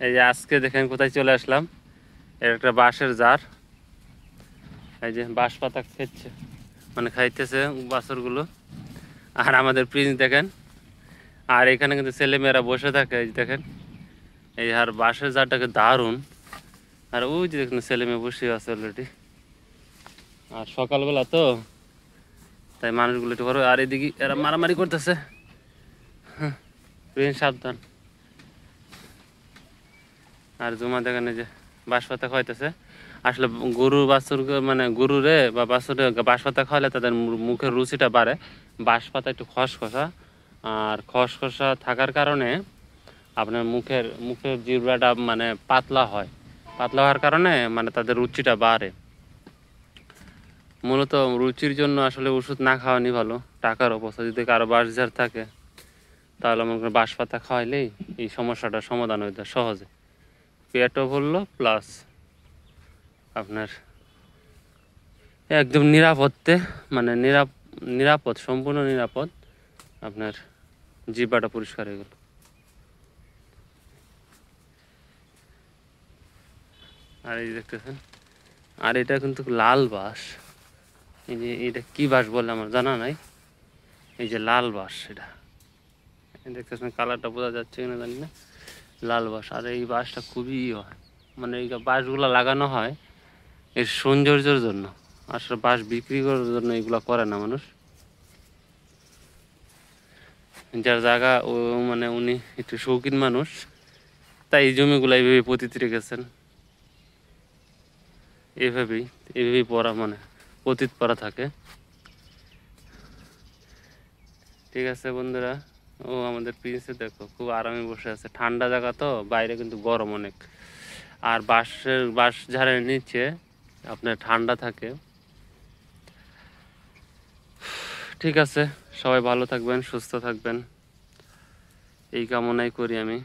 এই যে আজকে দেখেন কোথায় চলে আসলাম, এর একটা বাঁশের জার। এই যে বাঁশ পাতা খেচ্ছে, মানে খাইতেছে বাছরগুলো। আর আমাদের প্রিন্স দেখেন, আর এখানে কিন্তু ছেলেমেয়েরা বসে থাকে। এই যে দেখেন, এই আর বাঁশের জারটাকে দারুণ। আর ওই যে দেখুন ছেলে মেয়ে বসে আছে অলরেডি। আর সকালবেলা তো তাই মানুষগুলো একটু বড়। আর এদিকে এরা মারামারি করতেছে। প্রিন্স সাবধান। আর জুমা দেখেন এই যে বাঁশ পাতা খাওয়াইতেছে। আসলে গরু বাছুর মানে গরুরে বা বাছুরে বাঁশ পাতা খাওয়ালে তাদের মুখের রুচিটা বাড়ে। বাঁশ পাতা একটু খসখসা, আর খসখসা থাকার কারণে আপনার মুখের জিহ্বাটা মানে পাতলা হয়। পাতলা হওয়ার কারণে মানে তাদের রুচিটা বাড়ে। মূলত রুচির জন্য আসলে ওষুধ না খাওয়ানি ভালো। টাকার অবস্থা যদি কারো বাঁশঝাড় থাকে তাহলে মনে করেন বাঁশ পাতা খাওয়াইলেই এই সমস্যাটার সমাধান হয়ে যায় সহজে। পেটও ভরলো, প্লাস আপনার একদম নিরাপদে, মানে নিরাপদ, সম্পূর্ণ নিরাপদ। আপনার জিহ্বাটা পরিষ্কার হয়ে গেল। আর এই দেখতেছেন, আর এটা কিন্তু লাল বাঁশ। এই যে এটা কি বাঁশ বলে আমার জানা নাই। এই যে লাল বাঁশ, এটা দেখতেছেন, কালারটা বোঝা যাচ্ছে কিনা জানি না। লাল বাঁশ। আর এই বাঁশটা খুবই হয়, মানে এই বাঁশগুলো লাগানো হয় এর সৌন্দর্যের জন্য। আসলে বাঁশ বিক্রি করার জন্য এগুলা করে না মানুষ। যার জায়গা ও মানে উনি একটু শৌখিন মানুষ, তাই এই জমিগুলো এইভাবে পতিত রেখেছেন। এইভাবেই এইভাবেই পড়া মানে পতিত পড়া থাকে। ঠিক আছে বন্ধুরা, ও আমাদের প্রিন্সে দেখো খুব আরামে বসে আছে। ঠান্ডা জায়গা তো, বাইরে কিন্তু গরম অনেক। আর বাঁশ ঝাড়ের নিচে আপনার ঠান্ডা থাকে। ঠিক আছে, সবাই ভালো থাকবেন, সুস্থ থাকবেন, এই কামনাই করি আমি।